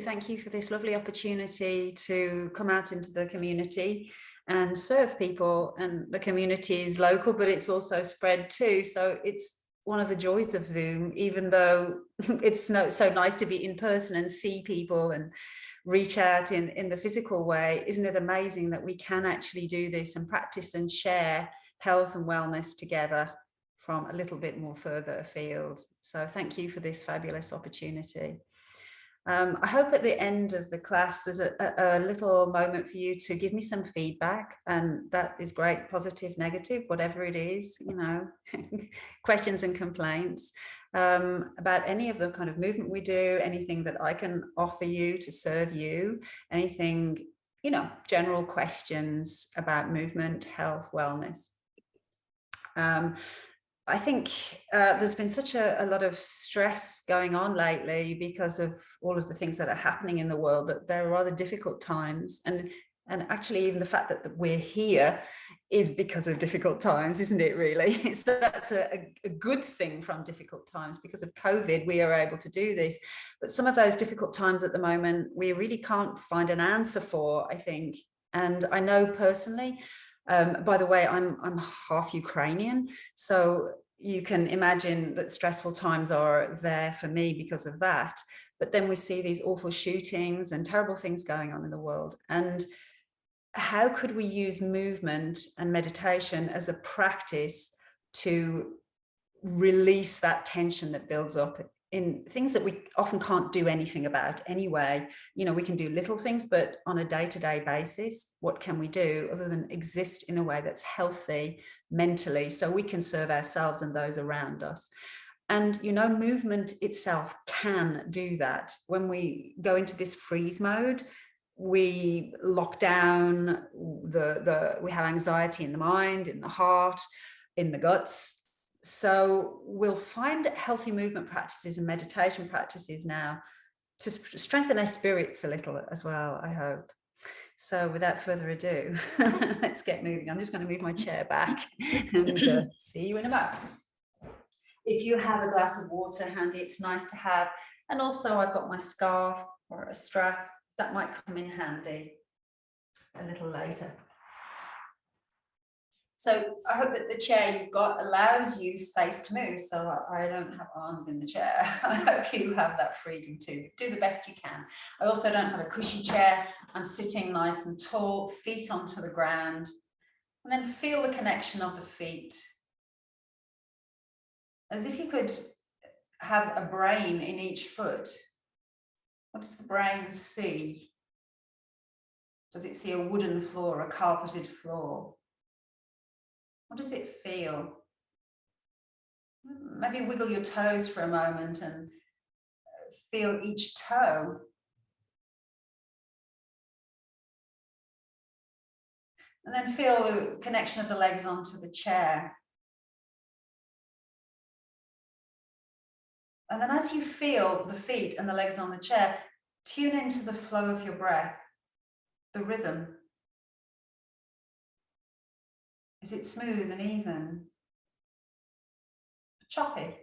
Thank you for this lovely opportunity to come out into the community and serve people. And the community is local, but it's also spread too. So it's one of the joys of Zoom, even though it's so nice to be in person and see people and reach out in the physical way. Isn't it amazing that we can actually do this and practice and share health and wellness together from a little bit more further afield? So thank you for this fabulous opportunity. I hope at the end of the class there's a little moment for you to give me some feedback, and that is great, positive, negative, whatever it is, you know, questions and complaints about any of the kind of movement we do, anything that I can offer you to serve you, anything, you know, general questions about movement, health, wellness. I think there's been such a lot of stress going on lately because of all of the things that are happening in the world, that there are rather difficult times. And actually even the fact that we're here is because of difficult times, isn't it, really? So that's a good thing from difficult times. Because of COVID, we are able to do this. But some of those difficult times at the moment, we really can't find an answer for, I think. And I know personally, by the way, I'm half Ukrainian, so you can imagine that stressful times are there for me because of that. But then we see these awful shootings and terrible things going on in the world. And how could we use movement and meditation as a practice to release that tension that builds up in things that we often can't do anything about anyway? You know, we can do little things, but on a day-to-day basis, what can we do other than exist in a way that's healthy mentally, so we can serve ourselves and those around us? And, you know, movement itself can do that. When we go into this freeze mode, we lock down, we have anxiety in the mind, in the heart, in the guts. So we'll find healthy movement practices and meditation practices now to strengthen our spirits a little as well, I hope. So without further ado, let's get moving. I'm just going to move my chair back and see you in a moment. If you have a glass of water handy, it's nice to have. And also I've got my scarf or a strap that might come in handy a little later. So I hope that the chair you've got allows you space to move, so I don't have arms in the chair. I hope you have that freedom to do the best you can. I also don't have a cushy chair. I'm sitting nice and tall, feet onto the ground, and then feel the connection of the feet. As if you could have a brain in each foot. What does the brain see? Does it see a wooden floor, a carpeted floor? What does it feel? Maybe wiggle your toes for a moment and feel each toe. And then feel the connection of the legs onto the chair. And then as you feel the feet and the legs on the chair, tune into the flow of your breath, the rhythm. Is it smooth and even? Choppy?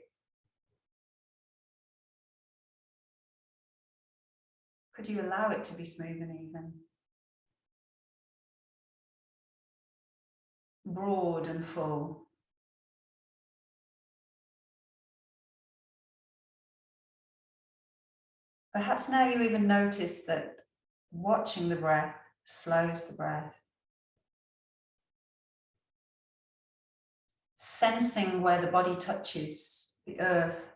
Could you allow it to be smooth and even? Broad and full? Perhaps now you even notice that watching the breath slows the breath. Sensing where the body touches the earth,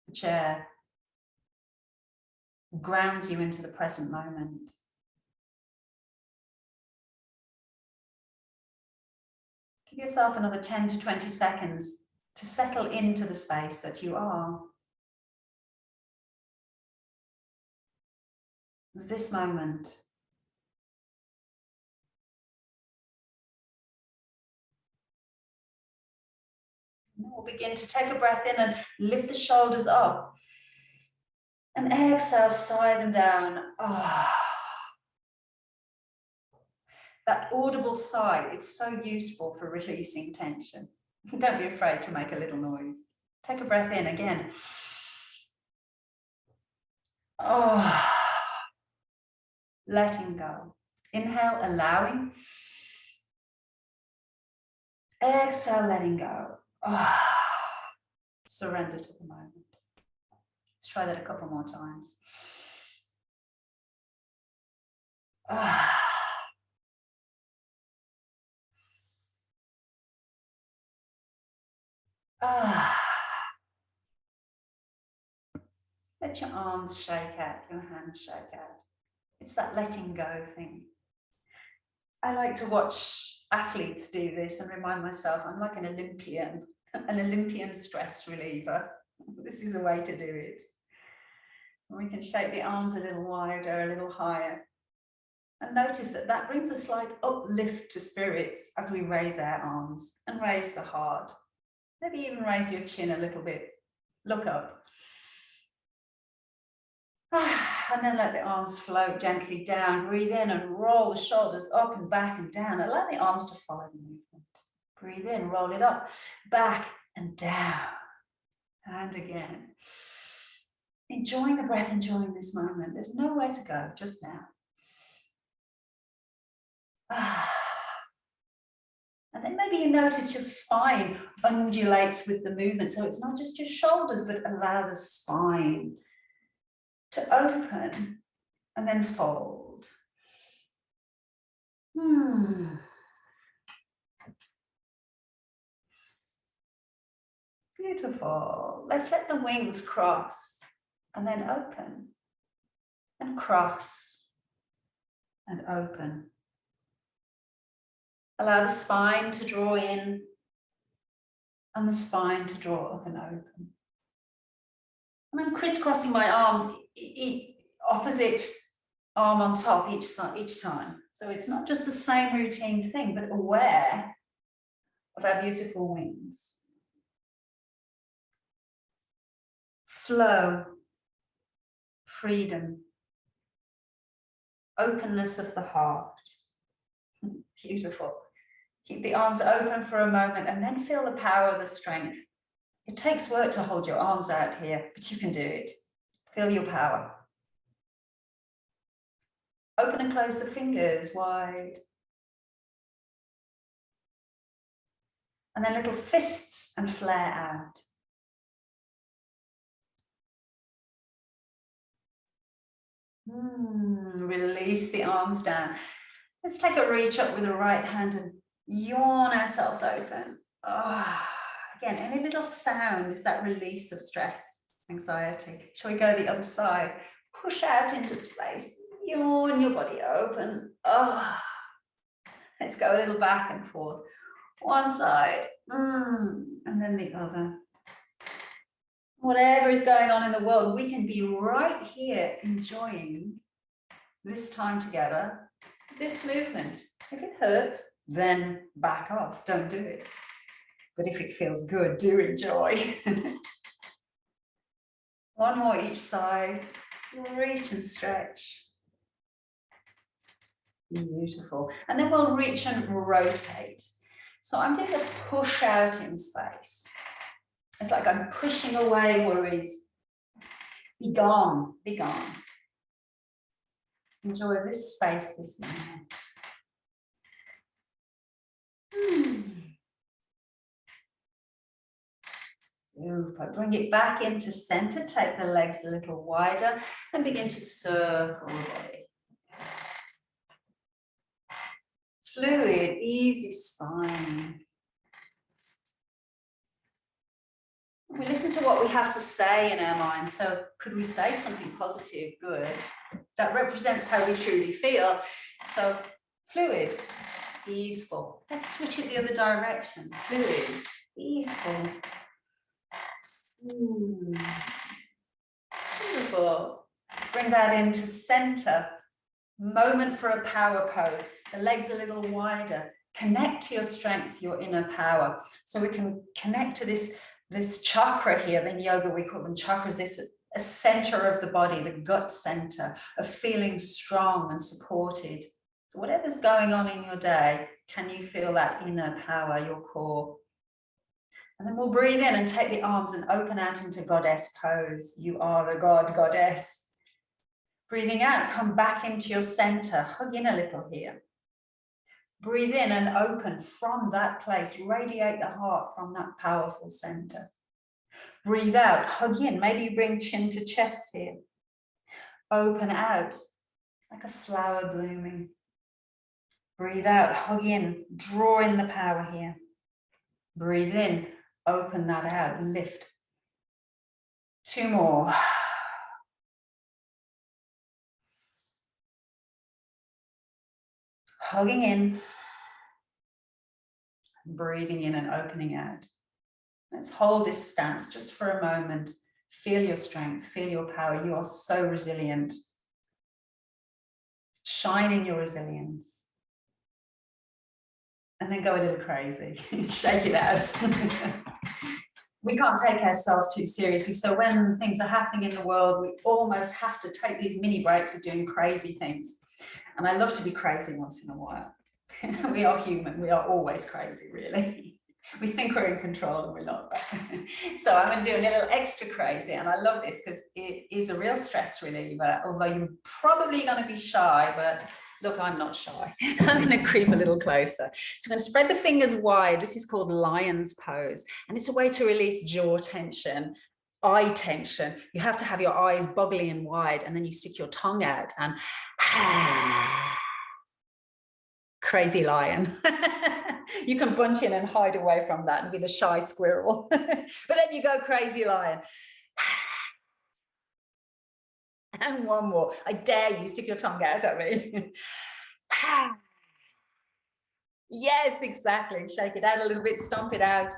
the chair, grounds you into the present moment. Give yourself another 10 to 20 seconds to settle into the space that you are. This moment. We'll begin to take a breath in and lift the shoulders up. And exhale, sigh them down. Oh. That audible sigh, it's so useful for releasing tension. Don't be afraid to make a little noise. Take a breath in again. Oh. letting go. Inhale, allowing. Exhale, letting go. Surrender to the moment. Let's try that a couple more times. Let your arms shake out, your hands shake out. It's that letting go thing. I like to watch athletes do this and remind myself I'm like an Olympian stress reliever. This is a way to do it. We can shake the arms a little wider, a little higher. And notice that that brings a slight uplift to spirits as we raise our arms and raise the heart. Maybe even raise your chin a little bit. Look up. And then let the arms float gently down. Breathe in and roll the shoulders up and back and down. Allow the arms to follow the movement. Breathe in, roll it up, back and down. And again. Enjoying the breath, enjoying this moment. There's nowhere to go, just now. And then maybe you notice your spine undulates with the movement. So it's not just your shoulders, but allow the spine to open and then fold. Beautiful. Let's let the wings cross and then open and cross and open. Allow the spine to draw in and the spine to draw up and open. And I'm crisscrossing my arms, opposite arm on top each time. So it's not just the same routine thing, but aware of our beautiful wings. Flow, freedom, openness of the heart. Beautiful. Keep the arms open for a moment and then feel the power of the strength. It takes work to hold your arms out here, but you can do it. Feel your power. Open and close the fingers wide. And then little fists and flare out. Release the arms down. Let's take a reach up with the right hand and yawn ourselves open. Again, any little sound is that release of stress, anxiety. Shall we go the other side? Push out into space. Yawn your body open. Let's go a little back and forth. One side, and then the other. Whatever is going on in the world, we can be right here enjoying this time together, this movement. If it hurts, then back off, don't do it. But if it feels good, do enjoy. One more each side, reach and stretch. Beautiful. And then we'll reach and rotate. So I'm doing a push out in space. It's like I'm pushing away worries. Be gone, be gone. Enjoy this space, this moment. Super. Bring it back into center. Take the legs a little wider and begin to circle the body. Fluid, easy spine. We listen to what we have to say in our mind. So could we say something positive, good, that represents how we truly feel? So fluid, easeful. Let's switch it the other direction. Fluid, easeful. Beautiful. Bring that into center. Moment for a power pose. The legs a little wider. Connect to your strength, your inner power. So we can connect to this chakra here. In yoga, we call them chakras. This a center of the body, the gut center, of feeling strong and supported. So whatever's going on in your day, can you feel that inner power, your core? And then we'll breathe in and take the arms and open out into goddess pose. You are a god, goddess. Breathing out, come back into your center, hug in a little here. Breathe in and open from that place, radiate the heart from that powerful center. Breathe out, hug in, maybe you bring chin to chest here. Open out like a flower blooming. Breathe out, hug in, draw in the power here. Breathe in, open that out, lift. 2 more. Hugging in, breathing in and opening out. Let's hold this stance just for a moment. Feel your strength, feel your power. You are so resilient. Shine in your resilience. And then go a little crazy. Shake it out. We can't take ourselves too seriously. So when things are happening in the world, we almost have to take these mini breaks of doing crazy things. And I love to be crazy once in a while. We are human. We are always crazy, really. We think we're in control and we're not. So I'm going to do a little extra crazy. And I love this because it is a real stress reliever, although you're probably going to be shy, but look, I'm not shy. I'm going to creep a little closer. So I'm going to spread the fingers wide. This is called lion's pose. And it's a way to release jaw tension, eye tension. You have to have your eyes bubbly and wide, and then you stick your tongue out and crazy lion. You can bunch in and hide away from that and be the shy squirrel. But then you go crazy lion. And one more. I dare you, stick your tongue out at me. Yes, exactly. Shake it out a little bit, stomp it out.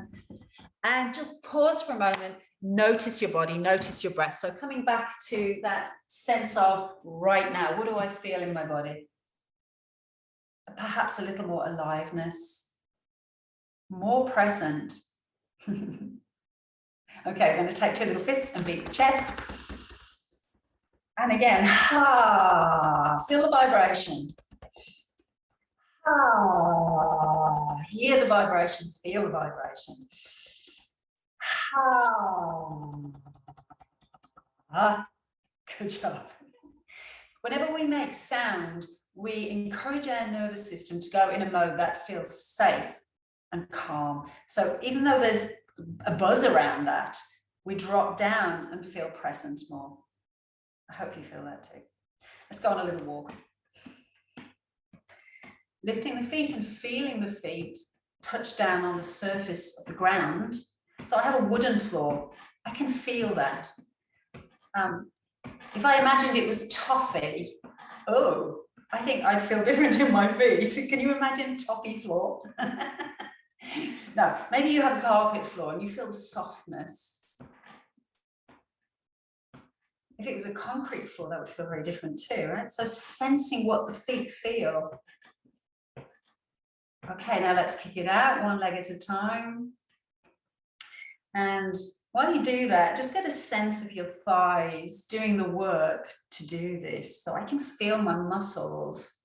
And just pause for a moment. Notice your body, notice your breath. So coming back to that sense of right now, what do I feel in my body? Perhaps a little more aliveness, more present. Okay, we're going to take 2 little fists and beat the chest. And again, feel the vibration. Hear the vibration, feel the vibration. Good job. Whenever we make sound, we encourage our nervous system to go in a mode that feels safe and calm. So even though there's a buzz around that, we drop down and feel present more. I hope you feel that too. Let's go on a little walk. Lifting the feet and feeling the feet touch down on the surface of the ground. So I have a wooden floor. I can feel that. If I imagined it was toffee, I think I'd feel different in my feet. Can you imagine toffee floor? No, maybe you have a carpet floor and you feel the softness. If it was a concrete floor, that would feel very different too, right? So sensing what the feet feel. Okay, now let's kick it out, 1 leg at a time. And while you do that, just get a sense of your thighs doing the work to do this. So I can feel my muscles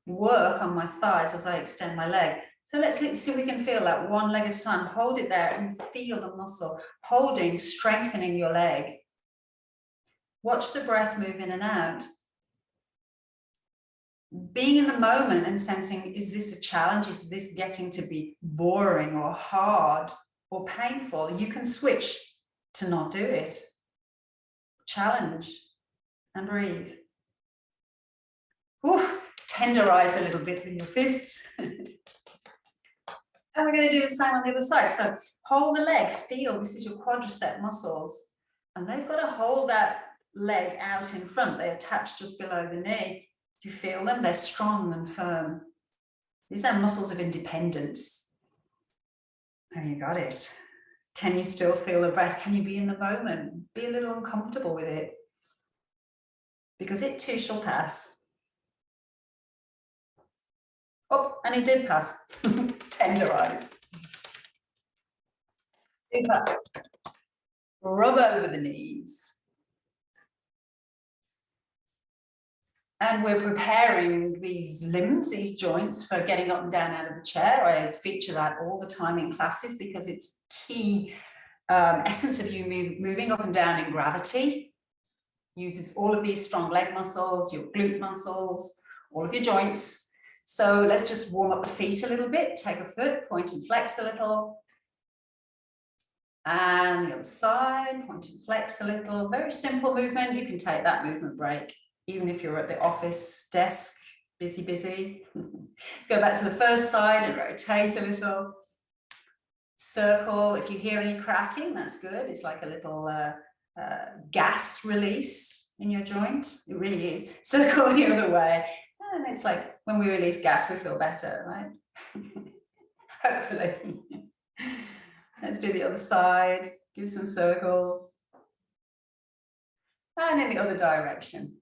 work on my thighs as I extend my leg. So let's see if we can feel that 1 leg at a time. Hold it there and feel the muscle. Holding, strengthening your leg. Watch the breath move in and out. Being in the moment and sensing, is this a challenge? Is this getting to be boring or hard or painful? You can switch to not do it. Challenge and breathe. Oof, tenderize a little bit with your fists. And we're going to do the same on the other side. So hold the leg, feel this is your quadricep muscles. And they've got to hold that leg out in front. They attach just below the knee. You feel them? They're strong and firm. These are muscles of independence. And you got it. Can you still feel the breath? Can you be in the moment? Be a little uncomfortable with it. Because it too shall pass. Oh, and it did pass. Tenderize. Super. Rub over the knees. And we're preparing these limbs, these joints for getting up and down out of the chair. I feature that all the time in classes because it's key essence of you moving up and down in gravity. uses all of these strong leg muscles, your glute muscles, all of your joints. So let's just warm up the feet a little bit. Take a foot, point and flex a little. And the other side, point and flex a little. Very simple movement. You can take that movement break, even if you're at the office desk, busy. Let's go back to the first side and rotate a little. Circle. If you hear any cracking, that's good. It's like a little gas release in your joint. It really is. Circle the other way. And it's like when we release gas, we feel better, right? Hopefully. Let's do the other side. Give some circles. And in the other direction.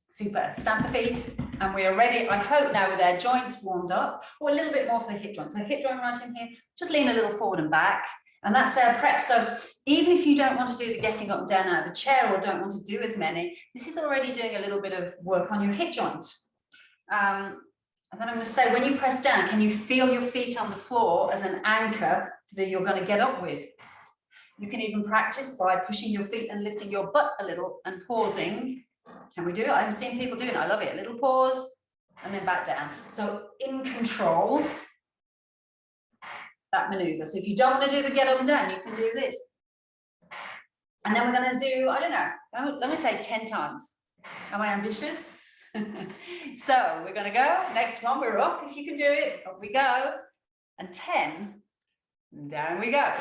Super. Stamp the feet. And we are ready, I hope now, with our joints warmed up, or a little bit more for the hip joint. So hip joint right in here, just lean a little forward and back. And that's our prep. So even if you don't want to do the getting up and down out of the chair or don't want to do as many, this is already doing a little bit of work on your hip joint. And then I'm going to say, when you press down, can you feel your feet on the floor as an anchor that you're going to get up with? You can even practice by pushing your feet and lifting your butt a little and pausing. Can we do it? I've seen people doing it. I love it. A little pause and then back down. So in control, that maneuver. So if you don't want to do the get up and down, you can do this. And then we're going to do, I don't know, let me say 10 times. Am I ambitious? So we're going to go. Next one, we're up. If you can do it, up we go. And 10, down we go.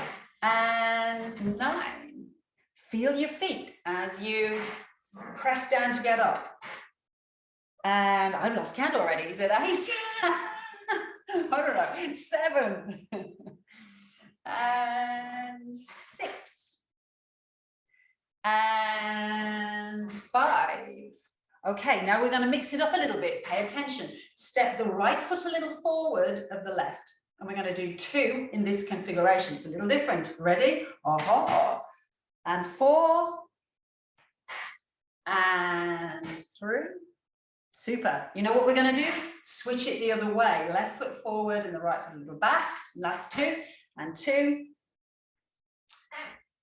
And 9. Feel your feet as you press down to get up. And I've lost count already. Is it 8? I don't know. 7. And 6. And 5. Okay, now we're going to mix it up a little bit. Pay attention. Step the right foot a little forward of the left. And we're going to do 2 in this configuration. It's a little different. Ready? Aha. And 4. And 3. Super. You know what we're going to do? Switch it the other way. Left foot forward and the right foot a little back. Last 2. And 2.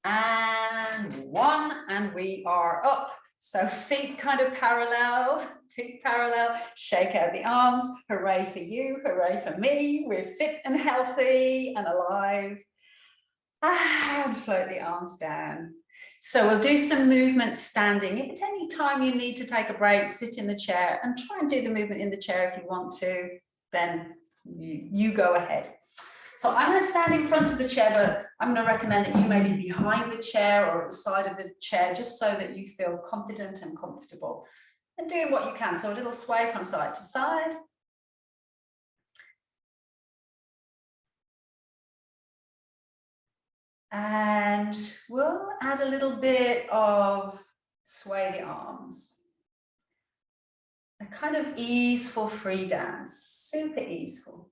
And 1. And we are up. So feet kind of parallel, feet parallel, shake out the arms. Hooray for you, hooray for me. We're fit and healthy and alive. And float the arms down. So we'll do some movement standing. At any time you need to take a break, sit in the chair and try and do the movement in the chair if you want to, then you go ahead. So I'm going to stand in front of the chair, but I'm going to recommend that you may be behind the chair or at the side of the chair, just so that you feel confident and comfortable and doing what you can. So a little sway from side to side. And we'll add a little bit of sway the arms. A kind of easeful free dance, super easeful.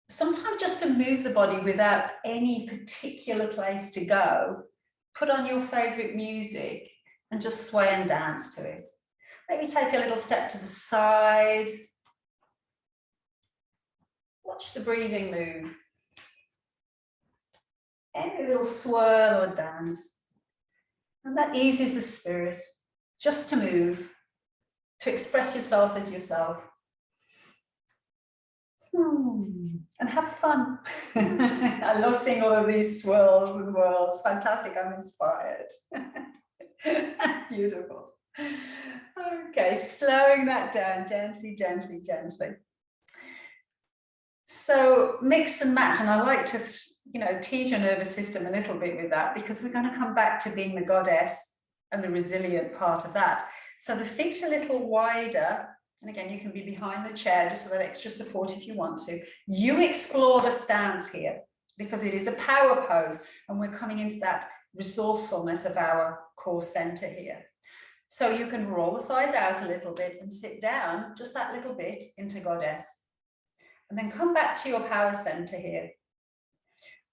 Sometimes just to move the body without any particular place to go, put on your favorite music and just sway and dance to it. Maybe take a little step to the side. Watch the breathing move. Any little swirl or dance. And that eases the spirit, just to move, to express yourself as yourself. And have fun. I love seeing all of these swirls and whirls. Fantastic, I'm inspired. Beautiful. Okay, slowing that down gently, gently, gently. So mix and match, and I like to, tease your nervous system a little bit with that, because we're going to come back to being the goddess and the resilient part of that. So the feet a little wider. And again, you can be behind the chair just for that extra support if you want to. You explore the stance here because it is a power pose and we're coming into that resourcefulness of our core center here. So you can roll the thighs out a little bit and sit down just that little bit into goddess. And then come back to your power center here.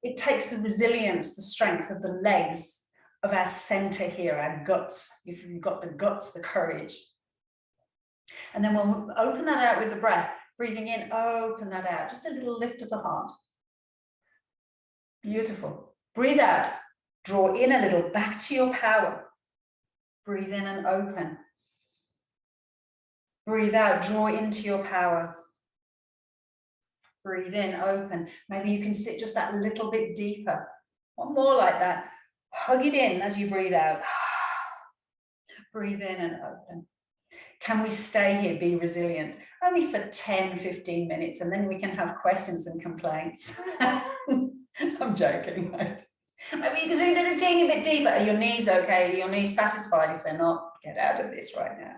It takes the resilience, the strength of the legs of our center here, our guts. If you've got the guts, the courage. And then we'll open that out with the breath, breathing in, open that out, just a little lift of the heart. Beautiful. Breathe out, draw in a little, back to your power. Breathe in and open. Breathe out, draw into your power. Breathe in, open. Maybe you can sit just that little bit deeper. One more like that. Hug it in as you breathe out. Breathe in and open. Can we stay here, be resilient? Only for 10, 15 minutes, and then we can have questions and complaints. I'm joking, right? Maybe you can sink it a teeny bit deeper. Are your knees okay? Are your knees satisfied? If they're not, get out of this right now.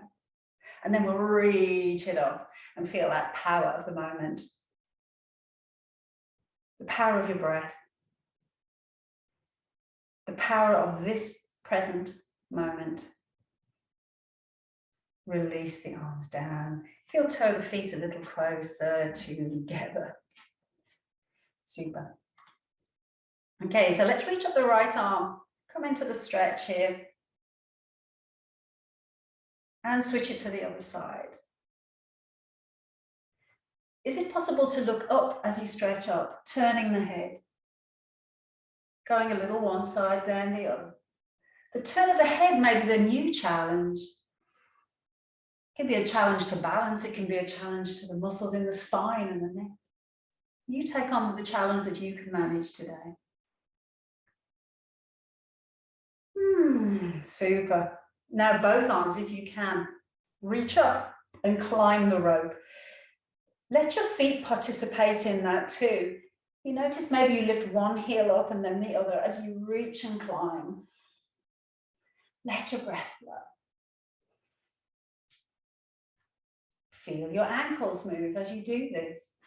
And then we'll reach it up and feel that power of the moment. The power of your breath. The power of this present moment. Release the arms down. Feel toe the feet a little closer together. Super. Okay, so let's reach up the right arm. Come into the stretch here. And switch it to the other side. Is it possible to look up as you stretch up, turning the head? Going a little one side, then the other. The turn of the head may be the new challenge. It can be a challenge to balance. It can be a challenge to the muscles in the spine and the neck. You take on the challenge that you can manage today. Super. Now both arms, if you can, reach up and climb the rope. Let your feet participate in that too. You notice maybe you lift one heel up and then the other as you reach and climb. Let your breath flow. Feel your ankles move as you do this.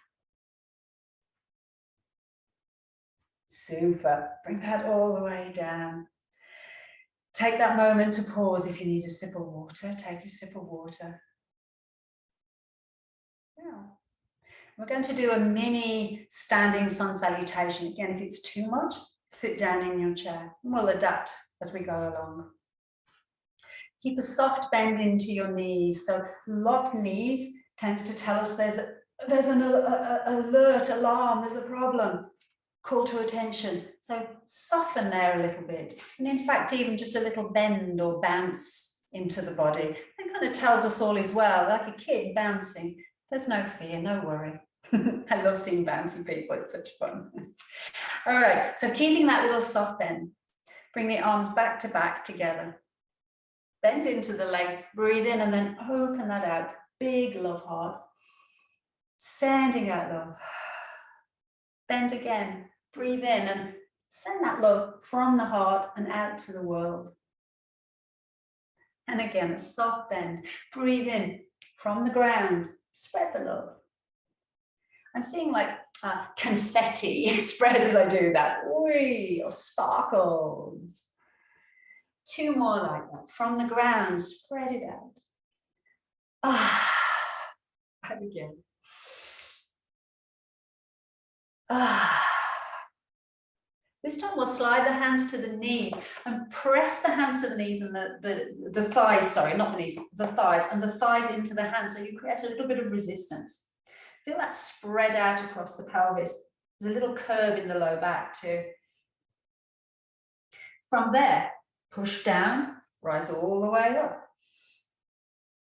Super. Bring that all the way down. Take that moment to pause. If you need a sip of water, take a sip of water. Yeah. We're going to do a mini standing sun salutation. Again, if it's too much, sit down in your chair and we'll adapt as we go along. Keep a soft bend into your knees. So locked knees tends to tell us there's an alert, alarm, there's a problem, call to attention. So soften there a little bit. And in fact, even just a little bend or bounce into the body. That kind of tells us all is well, like a kid bouncing. There's no fear, no worry. I love seeing bouncy people, it's such fun. All right, so keeping that little soft bend. Bring the arms back to back together. Bend into the legs, breathe in and then open that out. Big love heart. Sending out love. Bend again, breathe in and send that love from the heart and out to the world. And again, a soft bend. Breathe in from the ground, spread the love. I'm seeing like confetti spread as I do that. Whee, or sparkles. Two more like that. From the ground, spread it out. And again. This time we'll slide the hands to the knees and press the hands to the knees and the thighs, sorry, not the knees, the thighs, and the thighs into the hands. So you create a little bit of resistance. Feel that spread out across the pelvis. There's a little curve in the low back too. From there, push down, rise all the way up.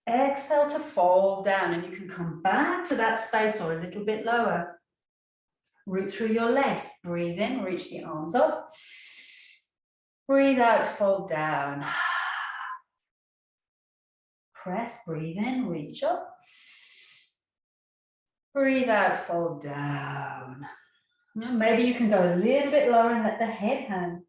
Exhale to fall down, and you can come back to that space or a little bit lower. Root through your legs. Breathe in, reach the arms up. Breathe out, fold down. Press, breathe in, reach up. Breathe out, fold down. Maybe you can go a little bit lower and let the head hang.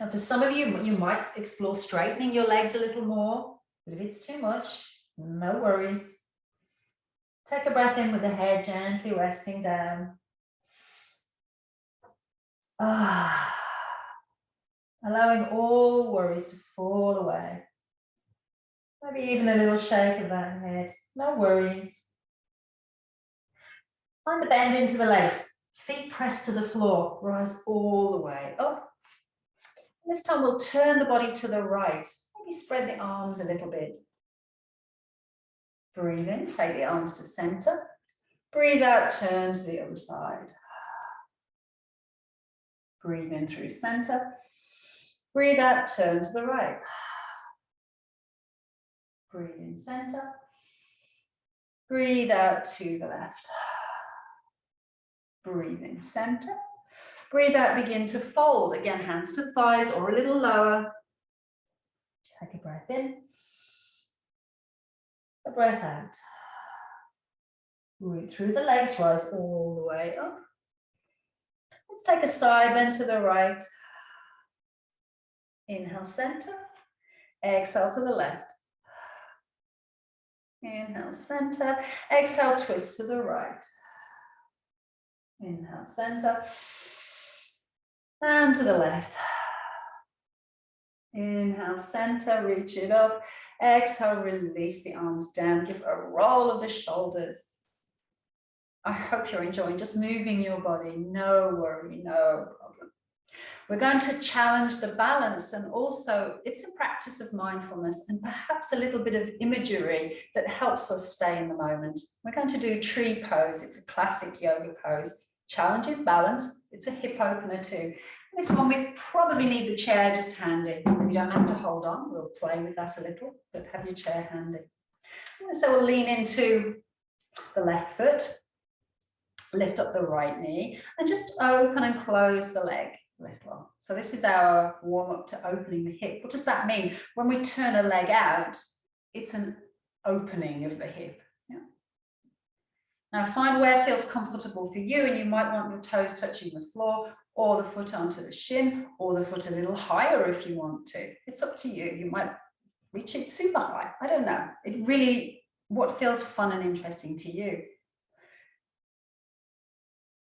Now for some of you, you might explore straightening your legs a little more, but if it's too much, no worries. Take a breath in with the head gently resting down. Allowing all worries to fall away. Maybe even a little shake of that head, no worries. Find the bend into the legs, feet pressed to the floor, rise all the way up. This time we'll turn the body to the right, maybe spread the arms a little bit. Breathe in, take the arms to center. Breathe out, turn to the other side. Breathe in through center. Breathe out, turn to the right. Breathe in center. Breathe out to the left. Breathe in center. Breathe out, begin to fold. Again, hands to thighs or a little lower. Take a breath in. A breath out. Root through the legs, rise all the way up. Let's take a side bend to the right. Inhale, center. Exhale to the left. Inhale, center. Exhale, twist to the right. Inhale, center. And to the left. Inhale, center, reach it up. Exhale, release the arms down. Give a roll of the shoulders. I hope you're enjoying just moving your body. No worry, no problem. We're going to challenge the balance, and also it's a practice of mindfulness and perhaps a little bit of imagery that helps us stay in the moment. We're going to do tree pose. It's a classic yoga pose. Challenges balance. It's a hip opener too. This one, we probably need the chair just handy. We don't have to hold on. We'll play with that a little, but have your chair handy. So we'll lean into the left foot, lift up the right knee, and just open and close the leg a little. So this is our warm up to opening the hip. What does that mean? When we turn a leg out, it's an opening of the hip. Yeah. Now find where feels comfortable for you, and you might want your toes touching the floor, or the foot onto the shin, or the foot a little higher if you want to. It's up to you. You might reach it super high. I don't know. It really, what feels fun and interesting to you.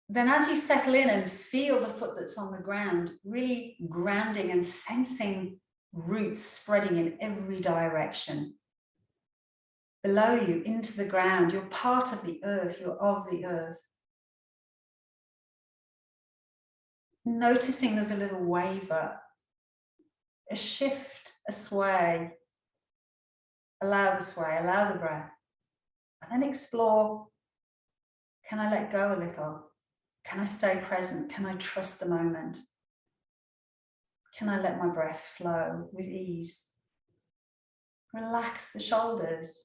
Then as you settle in and feel the foot that's on the ground, really grounding and sensing roots spreading in every direction. Below you, into the ground, you're part of the earth, you're of the earth. Noticing there's a little waver, a shift, a sway. Allow the sway, allow the breath. And then explore, can I let go a little? Can I stay present? Can I trust the moment? Can I let my breath flow with ease? Relax the shoulders.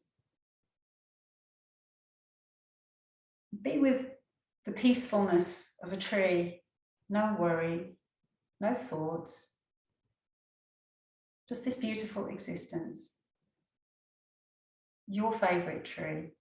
Be with the peacefulness of a tree. No worry, no thoughts. Just this beautiful existence. Your favorite tree.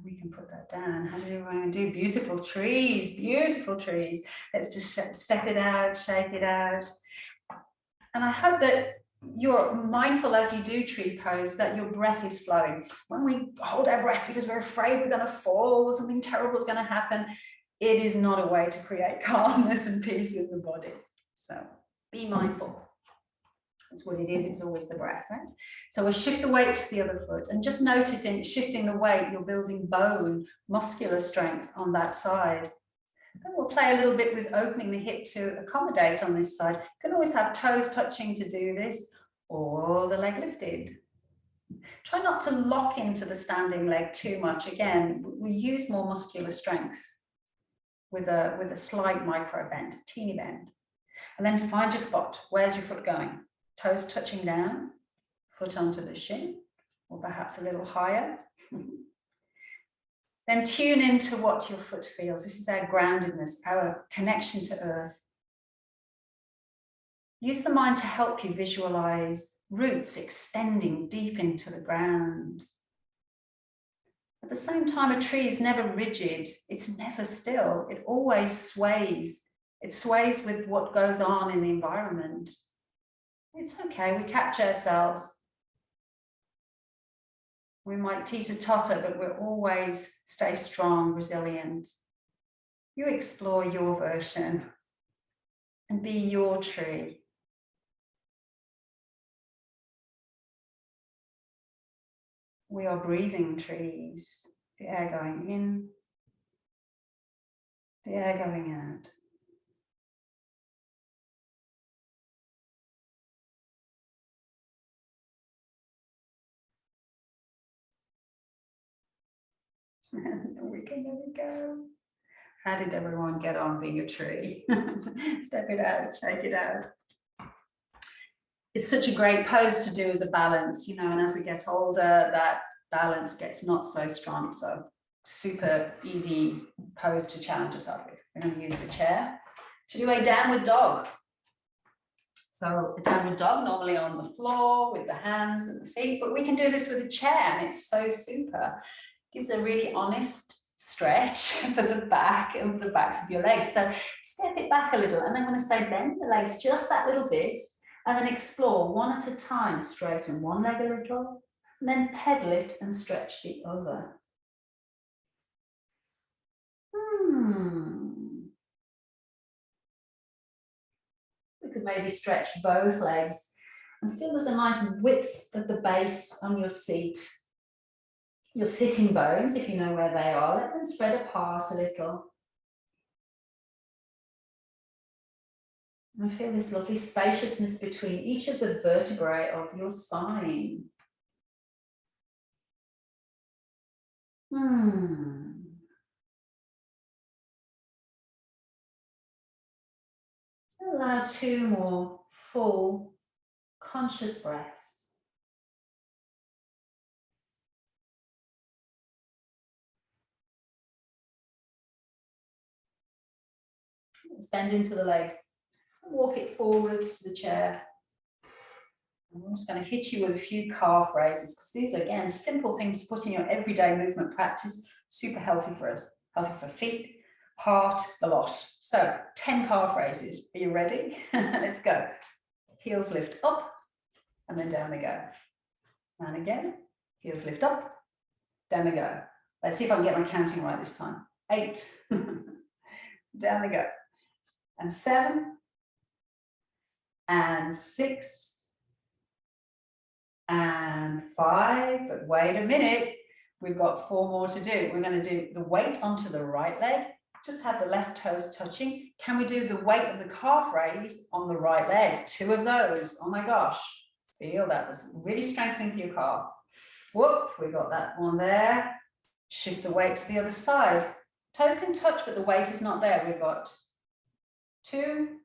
We can put that down. How do we want to do? Beautiful trees, beautiful trees. Let's just step it out, shake it out. And I hope that you're mindful as you do tree pose, that your breath is flowing. When we hold our breath because we're afraid we're going to fall or something terrible is going to happen, it is not a way to create calmness and peace in the body. So be mindful. That's what it is. It's always the breath, right? So we'll shift the weight to the other foot, and just notice in shifting the weight, you're building bone, muscular strength on that side. Then we'll play a little bit with opening the hip to accommodate on this side. You can always have toes touching to do this, or the leg lifted. Try not to lock into the standing leg too much. Again, we use more muscular strength with a slight micro bend, teeny bend. And then find your spot. Where's your foot going? Toes touching down, foot onto the shin, or perhaps a little higher. Then tune into what your foot feels. This is our groundedness, our connection to earth. Use the mind to help you visualize roots extending deep into the ground. At the same time, a tree is never rigid. It's never still. It always sways. It sways with what goes on in the environment. It's okay, we catch ourselves. We might teeter-totter, but we'll always stay strong, resilient. You explore your version and be your tree. We are breathing trees, the air going in, the air going out. There we go. How did everyone get on being a tree? Step it out, shake it out. It's such a great pose to do as a balance, you know, and as we get older, that balance gets not so strong. So super easy pose to challenge yourself with. We're going to use the chair to do a downward dog. So a downward dog, normally on the floor with the hands and the feet, but we can do this with a chair, and it's so super. It gives a really honest stretch for the back and for the backs of your legs. So step it back a little, and I'm going to say bend the legs just that little bit, and then explore one at a time, straighten one leg a little, and then pedal it and stretch the other. We could maybe stretch both legs and feel there's a nice width at the base on your seat. Your sitting bones, if you know where they are, let them spread apart a little. And feel this lovely spaciousness between each of the vertebrae of your spine. Allow 2 more full, conscious breaths. Let's bend into the legs. Walk it forwards to the chair. And I'm just going to hit you with a few calf raises, because these are, again, simple things to put in your everyday movement practice. Super healthy for us. Healthy for feet, heart, the lot. So 10 calf raises. Are you ready? Let's go. Heels lift up, and then down they go. And again, heels lift up, down they go. Let's see if I can get my counting right this time. 8, down they go. And 7, and 6, and 5, but wait a minute, we've got 4 more to do. We're going to do the weight onto the right leg, just have the left toes touching. Can we do the weight of the calf raise on the right leg? 2 of those. Oh my gosh, feel that. That's really strengthening for your calf. Whoop, we got that one there. Shift the weight to the other side. Toes can touch, but the weight is not there. We've got 2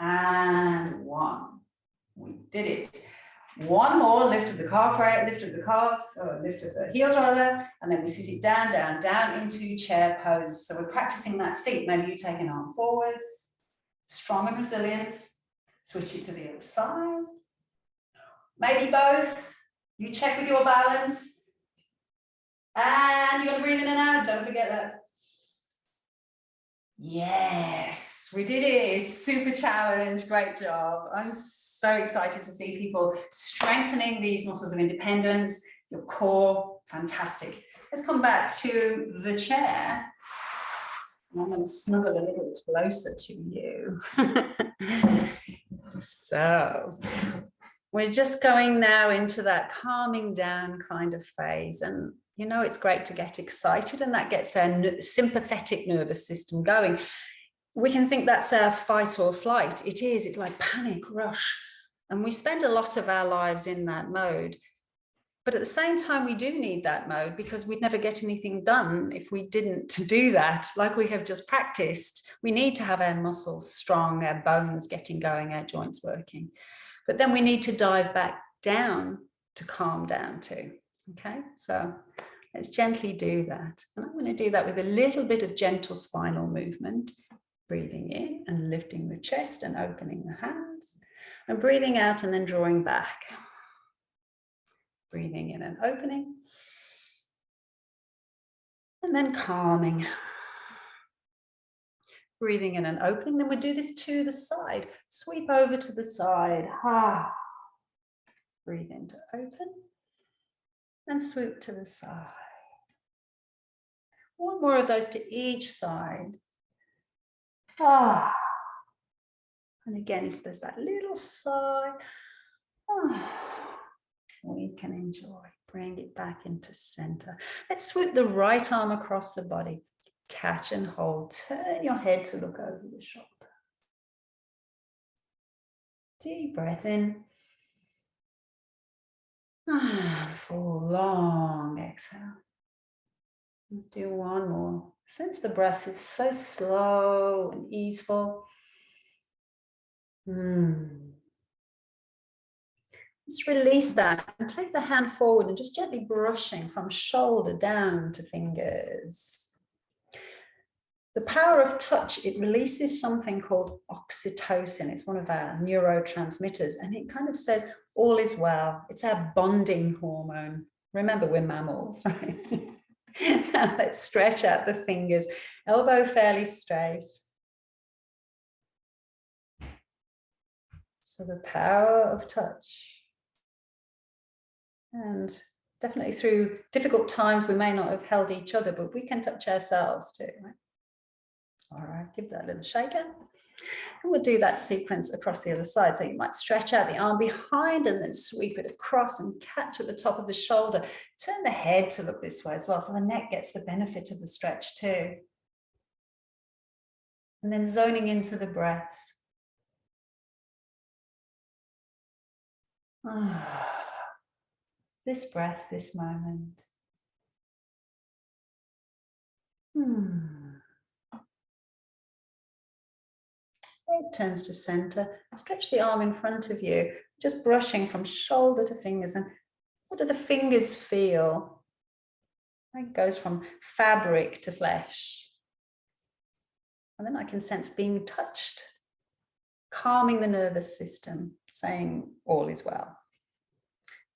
and 1. We did it. 1 more, lift of the calf, right? Lift of the calves, or lift of the heels rather, and then we sit it down, down, down into chair pose. So we're practicing that seat. Maybe you take an arm forwards, strong and resilient. Switch it to the other side. Maybe both. You check with your balance. And you're going to breathe in and out. Don't forget that. Yes, we did it. Super challenge. Great job. I'm so excited to see people strengthening these muscles of independence, your core. Fantastic. Let's come back to the chair. I'm going to snuggle a little closer to you. So we're just going now into that calming down kind of phase. And you know, it's great to get excited, and that gets our sympathetic nervous system going. We can think that's our fight or flight. It is. It's like panic, rush. And we spend a lot of our lives in that mode. But at the same time, we do need that mode, because we'd never get anything done if we didn't do that, like we have just practiced. We need to have our muscles strong, our bones getting going, our joints working. But then we need to dive back down to calm down too. Okay, so let's gently do that. And I'm going to do that with a little bit of gentle spinal movement. Breathing in and lifting the chest and opening the hands. And breathing out and then drawing back. Breathing in and opening. And then calming. Breathing in and opening. Then we do this to the side. Sweep over to the side. Breathe in to open. And swoop to the side. 1 more of those to each side. And again, if there's that little sigh, we can enjoy. Bring it back into center. Let's swoop the right arm across the body. Catch and hold. Turn your head to look over the shoulder. Deep breath in. And full long exhale. Let's do one more. Sense the breath is so slow and easeful. Let's release that and take the hand forward and just gently brushing from shoulder down to fingers. The power of touch, it releases something called oxytocin. It's one of our neurotransmitters, and it kind of says all is well. It's our bonding hormone. Remember, we're mammals, right? Now let's stretch out the fingers, elbow fairly straight. So the power of touch. And definitely through difficult times, we may not have held each other, but we can touch ourselves too, right? All right, give that a little shaker. And we'll do that sequence across the other side. So you might stretch out the arm behind and then sweep it across and catch at the top of the shoulder. Turn the head to look this way as well, so the neck gets the benefit of the stretch too. And then zoning into the breath. This breath, this moment. It turns to center. Stretch the arm in front of you, just brushing from shoulder to fingers. And what do the fingers feel? It goes from fabric to flesh. And then I can sense being touched, calming the nervous system, saying all is well.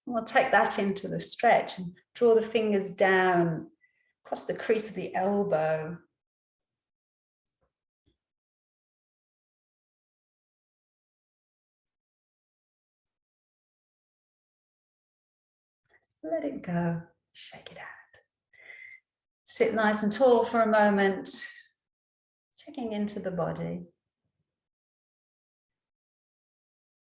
And we'll take that into the stretch and draw the fingers down across the crease of the elbow. Let it go, shake it out. Sit nice and tall for a moment, checking into the body.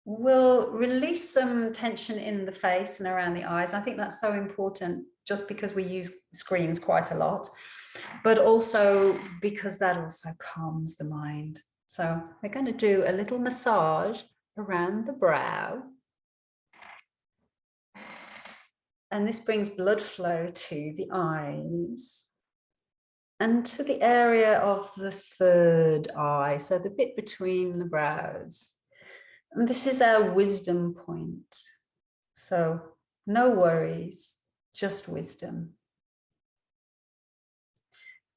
We'll release some tension in the face and around the eyes. I think that's so important just because we use screens quite a lot, but also because that also calms the mind. So we're going to do a little massage around the brow. And this brings blood flow to the eyes and to the area of the third eye, so the bit between the brows. And this is our wisdom point. So no worries, just wisdom.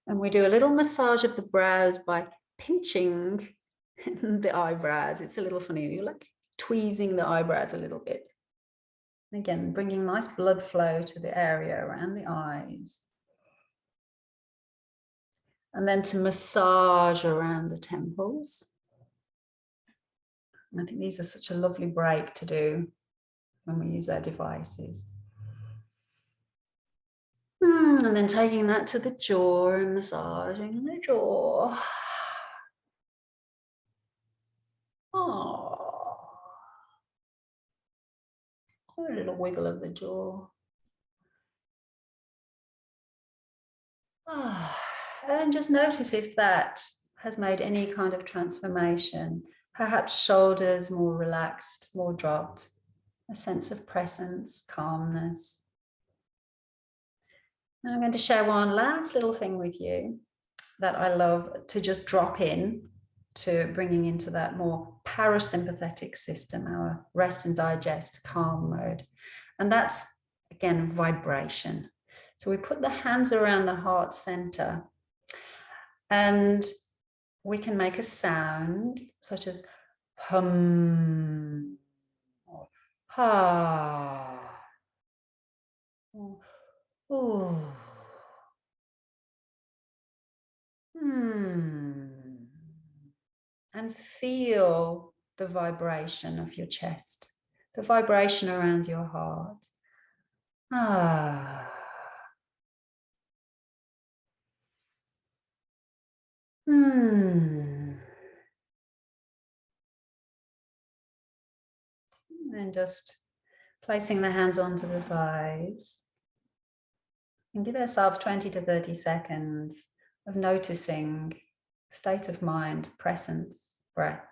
And we do a little massage of the brows by pinching the eyebrows. It's a little funny, you're like tweezing the eyebrows a little bit. Again, bringing nice blood flow to the area around the eyes. And then to massage around the temples. I think these are such a lovely break to do when we use our devices. And then taking that to the jaw and massaging the jaw. Oh, a little wiggle of the jaw. And just notice if that has made any kind of transformation. Perhaps shoulders more relaxed, more dropped, a sense of presence, calmness. And I'm going to share one last little thing with you that I love to just drop in to bringing into that more parasympathetic system, our rest and digest, calm mode. And that's, again, vibration. So we put the hands around the heart center and we can make a sound such as hum or ha or ooh. And feel the vibration of your chest, the vibration around your heart. And just placing the hands onto the thighs. And give ourselves 20 to 30 seconds of noticing state of mind, presence, breath.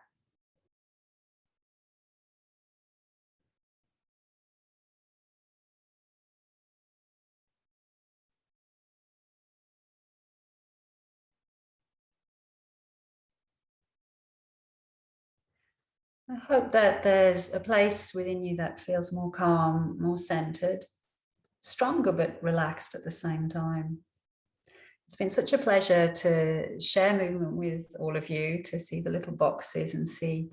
I hope that there's a place within you that feels more calm, more centered, stronger but relaxed at the same time. It's been such a pleasure to share movement with all of you, to see the little boxes and see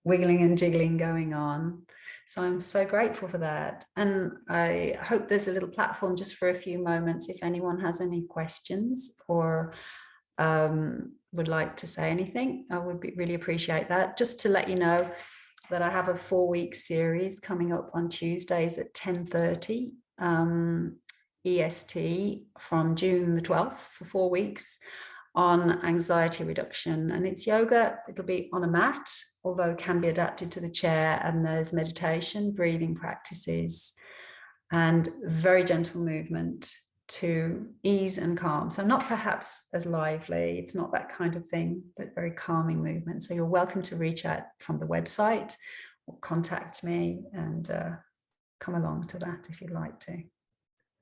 wiggling and jiggling going on. So I'm so grateful for that. And I hope there's a little platform just for a few moments if anyone has any questions or would like to say anything. I would really appreciate that. Just to let you know that I have a 4-week series coming up on Tuesdays at 10:30 EST from June the 12th for 4 weeks on anxiety reduction. And it's yoga. It'll be on a mat, although it can be adapted to the chair, and there's meditation, breathing practices, and very gentle movement to ease and calm. So not perhaps as lively, it's not that kind of thing, but very calming movement. So you're welcome to reach out from the website or contact me and come along to that if you'd like to.